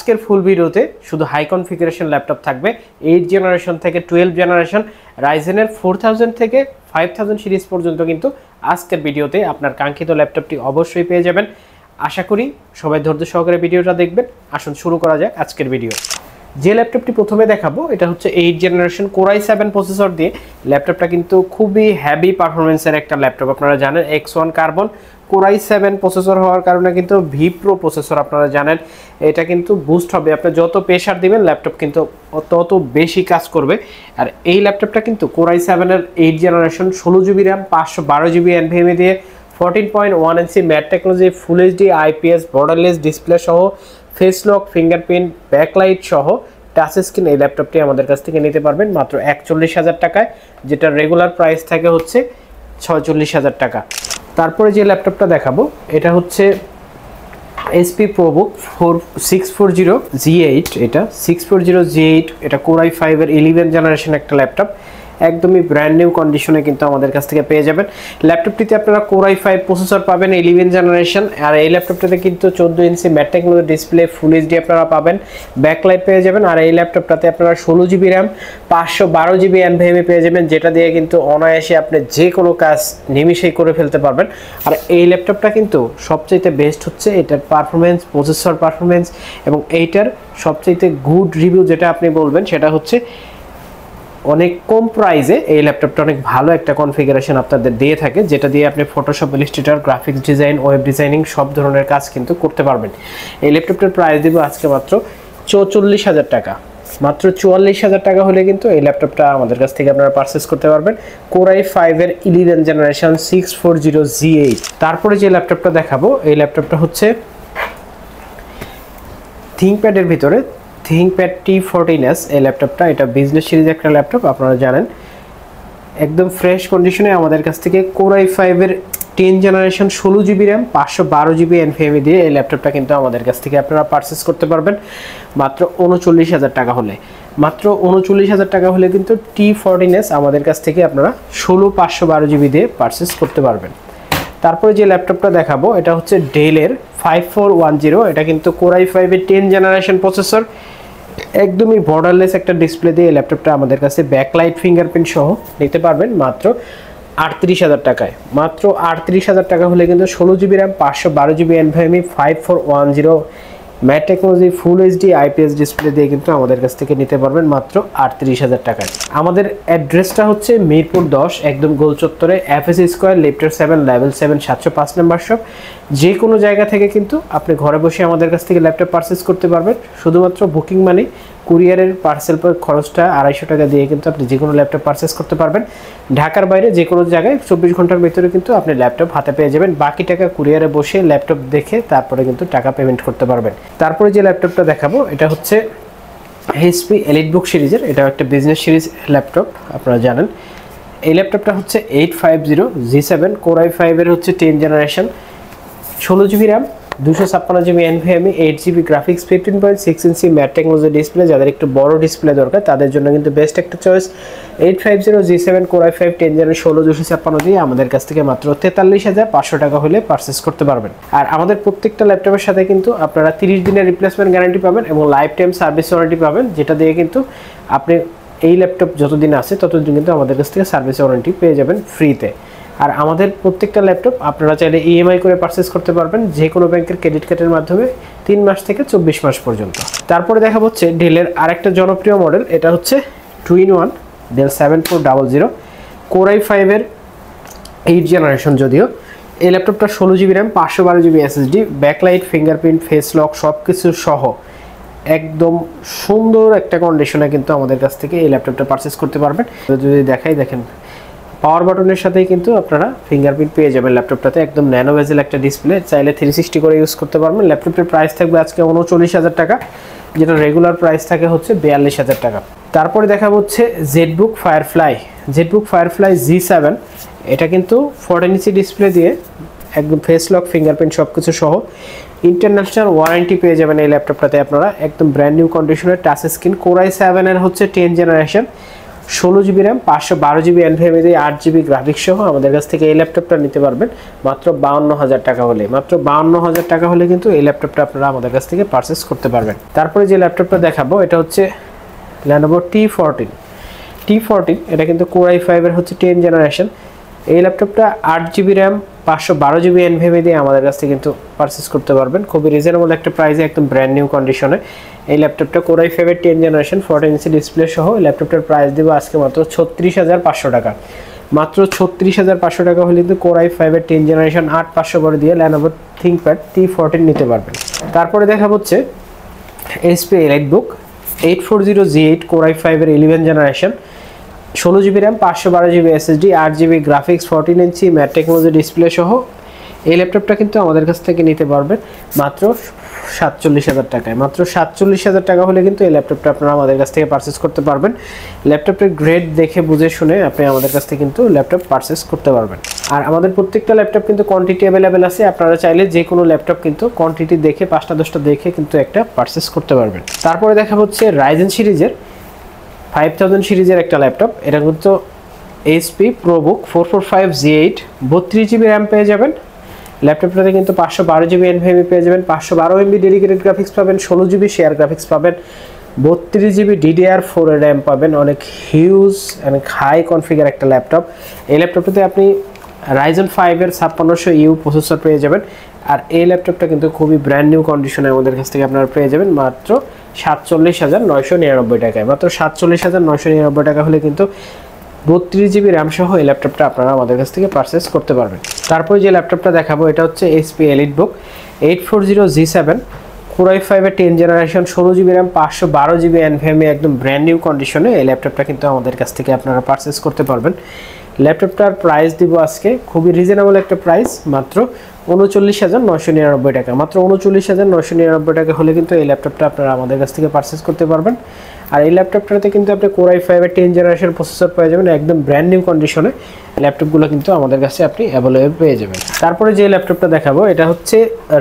আজকের ফুল ভিডিওতে শুধু হাই কনফিগারেশন ল্যাপটপ থাকবে 8 জেনারেশন থেকে 12 জেনারেশন রাইজেনের 4000 থেকে 5000 সিরিজ পর্যন্ত কিন্তু আজকের ভিডিওতে আপনার কাঙ্ক্ষিত ল্যাপটপটি অবশ্যই পেয়ে যাবেন। আশা করি সবাই ধৈর্য সহকারে ভিডিওটা দেখবেন। আসুন শুরু করা যাক আজকের ভিডিও। যে ল্যাপটপটি প্রথমে দেখাবো এটা হচ্ছে 8 জেনারেশন Core i7 প্রসেসর দিয়ে। ল্যাপটপটা কিন্তু খুবই হেভি পারফরমেন্সের একটা ল্যাপটপ। আপনারা জানেন X1 carbon Core i7 processor হওয়ার কারণে কিন্তু ভি প্রো প্রসেসর আপনারা জানেন এটা কিন্তু বুস্ট হবে। আপনি যত প্রেসার দিবেন ল্যাপটপ কিন্তু তত বেশি কাজ করবে। আর এই ল্যাপটপটা কিন্তু Core i7 এর 8 generation 16GB RAM 512GB NVMe দিয়ে 14.1 ইঞ্চি mat technology full HD IPS borderless display সহ ফেস লক ফিঙ্গারপ্রিন্ট ব্যাকলাইট সহ টাচ স্ক্রিন এই ল্যাপটপটি আমাদের কাছ থেকে নিতে পারবেন মাত্র 41,000 টাকায়, যেটা রেগুলার প্রাইস থাকে হচ্ছে 46,000 টাকা। তারপরে যে ল্যাপটপটা দেখাবো এটা হচ্ছে HP ProBook 640G8। এটা 640G8 এটা Core i5 এর 11 জেনারেশন একটা ল্যাপটপ, একদমই ব্র্যান্ড নিউ কন্ডিশনে কিন্তু আমাদের কাছ থেকে পেয়ে যাবেন। ল্যাপটপটিতে আপনারা Core i5 প্রসেসর পাবেন 11 জেনারেশন। আর এই ল্যাপটপটাতে কিন্তু 14 ইঞ্চি mat technology display full HD আপনারা পাবেন, ব্যাকলাইট পেয়ে যাবেন। আর এই ল্যাপটপটাতে আপনারা 16GB RAM 512GB NVMe পেয়ে যাবেন, যেটা দিয়ে কিন্তু অনায়াসে আপনি যে কোনো কাজ নিমিশেই করে ফেলতে পারবেন। আর এই ল্যাপটপটা কিন্তু সবচাইতে বেস্ট হচ্ছে এটার পারফরমেন্স, প্রসেসর পারফরমেন্স এবং এইটার সবচাইতে গুড রিভিউ যেটা আপনি বলবেন সেটা হচ্ছে অনেক কম প্রাইসে এই ল্যাপটপটা অনেক ভালো একটা কনফিগারেশন আপনাদের দিয়ে থাকে, যেটা দিয়ে আপনি Photoshop, Illustrator, graphics design, web designing সব ধরনের কাজ কিন্তু করতে পারবেন। এই ল্যাপটপটার প্রাইস দিব আজকে মাত্র 44,000 টাকা। মাত্র 44,000 টাকা হলে কিন্তু এই ল্যাপটপটা আমাদের কাছ থেকে আপনারা পারচেস করতে পারবেন Core i5 এর 11 জেনারেশন 640G8। তারপরে যে ল্যাপটপটা দেখাবো এই ল্যাপটপটা হচ্ছে থিংকপ্যাডের ভিতরে ThinkPad T14s এই ল্যাপটপটা। এটা বিজনেস সিরিজ একটা ল্যাপটপ, আপনারা জানেন একদম ফ্রেশ কন্ডিশনে আমাদের কাছ থেকে Core i5 এর 10 generation 16GB RAM 512GB NVMe দিয়ে এই ল্যাপটপটা কিন্তু আমাদের কাছ থেকে আপনারা পারচেস করতে পারবেন মাত্র 39,000 টাকা হলে। মাত্র 39,000 টাকা হলে কিন্তু T14s আমাদের কাছ থেকে আপনারা 16/512GB দিয়ে পারচেস করতে পারবেন। তারপরে যে ল্যাপটপটা দেখাবো এটা হচ্ছে ডেলের 5410। এটা কিন্তু Core i5 এর 10 জেনারেশন প্রসেসর, একদমই বর্ডারলেস একটা ডিসপ্লে দিয়ে ল্যাপটপটা আমাদের কাছে ব্যাকলাইট ফিঙ্গারপ্রিন্ট সহ নিতে পারবেন মাত্র 38,000 টাকায়। মাত্র 38,000 টাকা হলে কিন্তু 16GB RAM 512GB NVMe 5410 mat technology full HD IPS display দিয়ে কিন্তু আমাদের কাছ থেকে নিতে পারবেন মাত্র 38,000 টাকায়। আমাদের অ্যাড্রেসটা হচ্ছে মিরপুর 10 একদম গোল চত্বরে FS স্কয়ার লিফটার 7 লেভেল 7 705 নম্বর শপ। যে কোনো জায়গা থেকে কিন্তু আপনি ঘরে বসে আমাদের কাছ থেকে ল্যাপটপ পারচেস করতে পারবেন। শুধুমাত্র বুকিং মানি কুরিয়ারের পার্সেল পর খরচটা 250 টাকা দিয়ে কিন্তু আপনি যে কোনো ল্যাপটপ পারচেস করতে পারবেন। ঢাকার বাইরে যে কোনো জায়গায় 24 ঘন্টার ভিতরে কিন্তু আপনি ল্যাপটপ হাতে পেয়ে যাবেন। বাকি টাকা কুরিয়ারে বসে ল্যাপটপ দেখে তারপরে কিন্তু টাকা পেমেন্ট করতে পারবেন। তারপরে যে ল্যাপটপটা দেখাবো এটা হচ্ছে HP EliteBook সিরিজের। এটা একটা বিজনেস সিরিজ ল্যাপটপ, আপনারা জানেন। এই ল্যাপটপটা হচ্ছে 850G7 Core i5 এর হচ্ছে 10 generation 16GB RAM 256GB NVMe 8GB graphics 15.6 ইঞ্চি ম্যাট টেকনোলজি ডিসপ্লে। যাদের একটু বড় ডিসপ্লে দরকার তাদের জন্য কিন্তু বেস্ট একটা choice 850G7 Core i5 10 generation 16/256 দিয়ে আমাদের কাছ থেকে মাত্র 43,500 টাকা হলে পারচেস করতে পারবেন। আর আমাদের প্রত্যেকটা ল্যাপটপের সাথে কিন্তু আপনারা 30 দিনের রিপ্লেসমেন্ট গ্যারান্টি পাবেন এবং লাইফ টাইম সার্ভিস ওয়ারেন্টি পাবেন, যেটা দিয়ে কিন্তু আপনি এই ল্যাপটপ যতদিন আছে ততদিন কিন্তু আমাদের কাছ থেকে সার্ভিস ওয়ারেন্টি পেয়ে যাবেন ফ্রিতে। আর আমাদের প্রত্যেকটা ল্যাপটপ আপনারা চাইলে EMI করে পারচেস করতে পারবেন যে কোনো ব্যাংকের ক্রেডিট কার্ডের মাধ্যমে 3 মাস থেকে 24 মাস পর্যন্ত। তারপরে দেখা হচ্ছে ডেলের আরেকটা জনপ্রিয় মডেল, এটা হচ্ছে 2-in-1 ডেল 7400 Core i5 এর 8 জেনারেশন। যদিও এই ল্যাপটপটা 16GB RAM 512GB SSD backlight fingerprint face lock সব কিছু সহ একদম সুন্দর একটা কন্ডিশনে কিন্তু আমাদের কাছ থেকে এই ল্যাপটপটা পারচেস করতে পারবেন। যদি দেখাই দেখেন পাওয়ার বাটনের সাথেই কিন্তু আপনারা ফিঙ্গারপ্রিন্ট পেয়ে যাবেন ল্যাপটপটাতে। একদম ন্যানো বেজেল একটা ডিসপ্লে, চাইলে 360 করে ইউজ করতে পারবেন। ল্যাপটপের প্রাইস থাকবে আজকে 39,000 টাকা, যেটা রেগুলার প্রাইস থাকে হচ্ছে 42,000 টাকা। তারপরে দেখা হচ্ছে ZBook Firefly G7। এটা কিন্তু 14 ইঞ্চি ডিসপ্লে দিয়ে একদম ফেস লক ফিঙ্গারপ্রিন্ট সব কিছু সহ ইন্টারন্যাশনাল ওয়ারেন্টি পেয়ে যাবেন এই ল্যাপটপটাতে আপনারা। একদম ব্র্যান্ড নিউ কন্ডিশনের টাচ স্ক্রিন Core i7 এর হচ্ছে 10 generation 16 GB RAM 512 GB NVMe দিয়ে 8 GB গ্রাফিক্স সহ আমাদের কাছ থেকে এই ল্যাপটপটা নিতে পারবেন মাত্র 52,000 টাকা হলে। মাত্র 52,000 টাকা হলে কিন্তু এই ল্যাপটপটা আপনারা আমাদের কাছ থেকে পারচেস করতে পারবেন। তারপরে যে ল্যাপটপটা দেখাবো এটা হচ্ছে Lenovo T14 এটা কিন্তু Core i5 এর হচ্ছে 10 জেনারেশন। এই ল্যাপটপটা 8 GB র্যাম 512 GB NVMe দিয়ে আমাদের কাছ থেকে কিন্তু পারচেস করতে পারবেন খুবই রিজনেবল একটা প্রাইসে, একদম ব্র্যান্ড নিউ কন্ডিশনে। এই ল্যাপটপটা Core i5 এর 10 জেনারেশন 14 ইঞ্চি ডিসপ্লে সহ ল্যাপটপটার প্রাইস দেব আজকে মাত্র 36,500 টাকা। মাত্র 36,500 টাকা হলে কিন্তু Core i5 এর 10 জেনারেশন 8500 দিয়ে Lenovo ThinkPad T14 নিতে পারবেন। তারপরে দেখা হচ্ছে HP EliteBook 840G8 Core i5 এর 11 generation 16 GB RAM 512 GB SSD 8 GB graphics 14 ইঞ্চি ম্যাট টেকনোলজি ডিসপ্লে সহ এই ল্যাপটপটা কিন্তু আমাদের কাছ থেকে নিতে পারবেন মাত্র 47,000 টাকায়। মাত্র 47,000 টাকা হলে কিন্তু এই ল্যাপটপটা আপনারা আমাদের কাছ থেকে পারচেস করতে পারবেন। ল্যাপটপের গ্রেড দেখে বুঝে শুনে আপনি আমাদের কাছ থেকে কিন্তু ল্যাপটপ পারচেস করতে পারবেন। আর আমাদের প্রত্যেকটা ল্যাপটপ কিন্তু কোয়ান্টিটি অ্যাভেলেবেল আছে, আপনারা চাইলে যে কোনো ল্যাপটপ কিন্তু কোয়ান্টিটি দেখে 5টা 10টা দেখে কিন্তু একটা পারচেস করতে পারবেন। তারপরে দেখা হচ্ছে Ryzen সিরিজের 5000 সিরিজের একটা ল্যাপটপ, এটা কিন্তু HP ProBook 445G8 32 GB RAM পেয়ে যাবেন। ল্যাপটপটাতে কিন্তু 512 GB NVMe পেয়ে যাবেন, 512 MB ডেডিকেটেড গ্রাফিক্স পাবেন, 16 GB শেয়ার গ্রাফিক্স পাবেন, 32 GB DDR4 এর র্যাম পাবেন। অনেক হিউজ অনেক হাই কনফিগার একটা ল্যাপটপ। এই ল্যাপটপটাতে আপনি Ryzen 5 এর 5600U প্রসেসর পেয়ে যাবেন। আর এই ল্যাপটপটা কিন্তু খুবই ব্র্যান্ড নিউ কন্ডিশনে আমাদের কাছ থেকে আপনারা পেয়ে যাবেন মাত্র 47,999 টাকায়। মাত্র 47,999 টাকা হলে কিন্তু 32 GB র্যাম সহ এই ল্যাপটপটা আপনারা আমাদের কাছ থেকে পারচেস করতে পারবেন। তারপরে যে ল্যাপটপটা দেখাবো এটা হচ্ছে HP EliteBook 840G7 Core i5 এর 10 generation 16 GB RAM 512 GB NVMe একদম ব্র্যান্ড নিউ কন্ডিশনে এই ল্যাপটপটা কিন্তু আমাদের কাছ থেকে আপনারা পারচেস করতে পারবেন। ল্যাপটপটার প্রাইস দিব আজকে খুবই রিজনেবল একটা প্রাইস মাত্র 39,999 টাকা। মাত্র 39,999 টাকা হলে কিন্তু এই ল্যাপটপটা আপনারা আমাদের কাছ থেকে পারচেস করতে পারবেন। আর এই ল্যাপটপটাতে কিন্তু আপনি Core i5 এর 10 জেনারেশন প্রসেসর পেয়ে যাবেন একদম ব্র্যান্ড নিউ কন্ডিশনে। ল্যাপটপগুলো কিন্তু আমাদের কাছে আপনি অ্যাভেলেবল পেয়ে যাবেন। তারপরে যে ল্যাপটপটা দেখাবো এটা হচ্ছে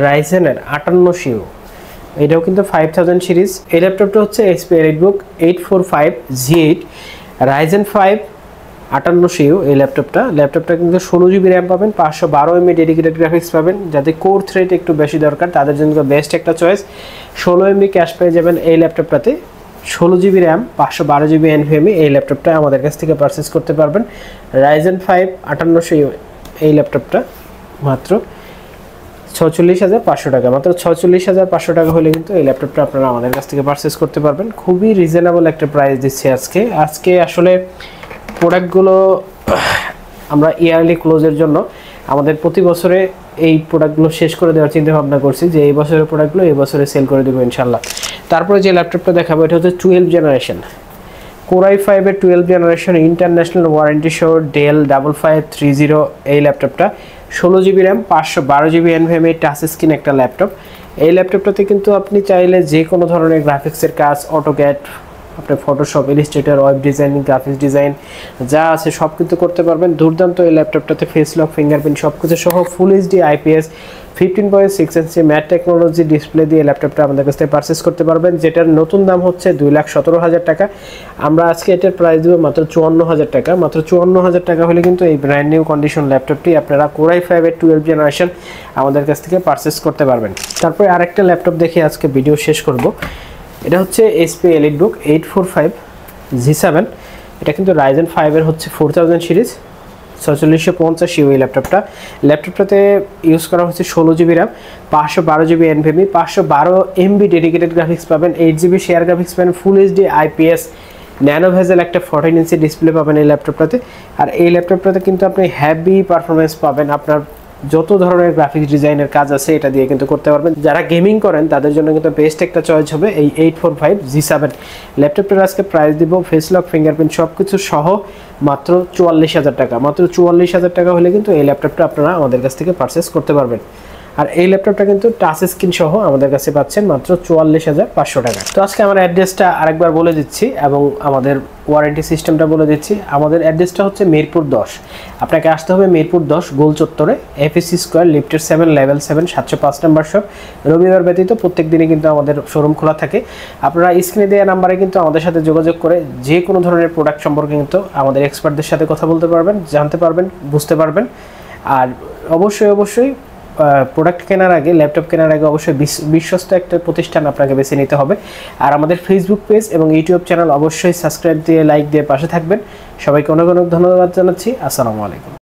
Ryzen এর 5800U, এটাও কিন্তু 5000 সিরিজ। এই ল্যাপটপটা হচ্ছে HP EliteBook 845G8 Ryzen 5 5800U। এই ল্যাপটপটা কিন্তু 16 GB র্যাম পাবেন, 512 MB ডেডিকেটেড গ্রাফিক্স পাবেন। যাতে কোর থ্রেড একটু বেশি দরকার তাদের জন্য বেস্ট একটা চয়েস। 16 MB ক্যাশ পেয়ে যাবেন এই ল্যাপটপটাতে, 16 GB র্যাম 512 GB NVMe এই ল্যাপটপটা আমাদের কাছ থেকে পারচেস করতে পারবেন। Ryzen 5 5800U এই ল্যাপটপটা মাত্র 46,500 টাকা। মাত্র 46,500 টাকা হলে কিন্তু এই ল্যাপটপটা আপনারা আমাদের কাছ থেকে পারচেস করতে পারবেন। খুবই রিজনেবল একটা প্রাইস দিচ্ছি আজকে আসলে প্রোডাক্টগুলো আমরা ইয়ারলি ক্লোজের জন্য আমাদের প্রতি বছরে এই প্রোডাক্টগুলো শেষ করে দেওয়ার চিন্তা ভাবনা করছি যে এই বছরের প্রোডাক্টগুলো এই বছরে সেল করে দেবো ইনশাল্লাহ। তারপরে যে ল্যাপটপটা দেখাবো এটা হচ্ছে 12 জেনারেশন Core i5 এর 12 জেনারেশন ইন্টারন্যাশনাল ওয়ারেন্টি সহ Dell 5530 এই ল্যাপটপটা 16 GB RAM 512 GB NVMe touch screen একটা ল্যাপটপ। এই ল্যাপটপটাতে কিন্তু আপনি চাইলে যে কোনো ধরনের গ্রাফিক্সের কাজ AutoCAD আপনি Photoshop Illustrator web designing graphics design যা আছে সব কিছু করতে পারবেন। দুর্দান্ত এই ল্যাপটপটাতে ফেস লক ফিঙ্গারপ্রিন্ট সব কিছু সহ ফুল এইচডি IPS 15.6 ইঞ্চি ম্যাট টেকনোলজি ডিসপ্লে দিয়ে ল্যাপটপটা আমাদের কাছ থেকে পারচেস করতে পারবেন, যেটার নতুন দাম হচ্ছে 2,17,000 টাকা। আমরা আজকে এটার প্রাইস দেবো মাত্র 54,000 টাকা। মাত্র 54,000 টাকা হলে কিন্তু এই ব্র্যান্ড নিউ কন্ডিশন ল্যাপটপটি আপনারা Core i5 এর 12 জেনারেশন আমাদের কাছ থেকে পারচেস করতে পারবেন। তারপরে আরেকটা ল্যাপটপ দেখে আজকে ভিডিও শেষ করব। এটা হচ্ছে HP EliteBook 845G7, এটা কিন্তু Ryzen 5 এর হচ্ছে 4000 সিরিজ 4650U এই ল্যাপটপটাতে ইউজ করা হচ্ছে 16 GB RAM 512 GB NVMe 512 MB dedicated graphics পাবেন, 8 GB শেয়ার গ্রাফিক্স পাবেন, full HD IPS nano bezel একটা 14 ইঞ্চি ডিসপ্লে পাবেন এই ল্যাপটপটাতে। আর এই ল্যাপটপটাতে কিন্তু আপনি হেভি পারফরমেন্স পাবেন, আপনার যত ধরনের গ্রাফিক্স ডিজাইনের কাজ আছে এটা দিয়ে কিন্তু করতে পারবেন। যারা গেমিং করেন তাদের জন্য কিন্তু বেস্ট একটা চয়েস হবে এই 845G7 ল্যাপটপটার আজকে প্রাইস দিব ফেস লক ফিঙ্গারপ্রিন্ট সব কিছু সহ মাত্র 44,000 টাকা। মাত্র 44,000 টাকা হলে কিন্তু এই ল্যাপটপটা আপনারা আমাদের কাছ থেকে পারচেস করতে পারবেন। আর এই ল্যাপটপটা কিন্তু টাচ স্ক্রিন সহ আমাদের কাছে পাচ্ছেন মাত্র 44,500 টাকা। তো আজকে আমার অ্যাড্রেসটা আরেকবার বলে দিচ্ছি এবং আমাদের ওয়ারেন্টি সিস্টেমটা বলে দিচ্ছি। আমাদের অ্যাড্রেসটা হচ্ছে মিরপুর 10। আপনাকে আসতে হবে মিরপুর 10 গোল চত্বরে, এফএসসি স্কোয়ার, লিফটের 7, লেভেল 7, 705 নাম্বার শপ। রবিবার ব্যতীত প্রত্যেক দিনই কিন্তু আমাদের শোরুম খোলা থাকে। আপনারা স্ক্রিনে দেওয়া নাম্বারে কিন্তু আমাদের সাথে যোগাযোগ করে যে কোনো ধরনের প্রোডাক্ট সম্পর্কে কিন্তু আমাদের এক্সপার্টদের সাথে কথা বলতে পারবেন, জানতে পারবেন, বুঝতে পারবেন। আর অবশ্যই প্রোডাক্ট কেনার আগে, ল্যাপটপ কেনার আগে অবশ্যই বিশ্বস্ত একটা প্রতিষ্ঠান আপনাকে বেছে নিতে হবে। আর আমাদের ফেসবুক পেজ এবং ইউটিউব চ্যানেল অবশ্যই সাবস্ক্রাইব দিয়ে, লাইক দিয়ে পাশে থাকবেন। সবাইকে অনেক অনেক ধন্যবাদ জানাচ্ছি। আসসালামু আলাইকুম।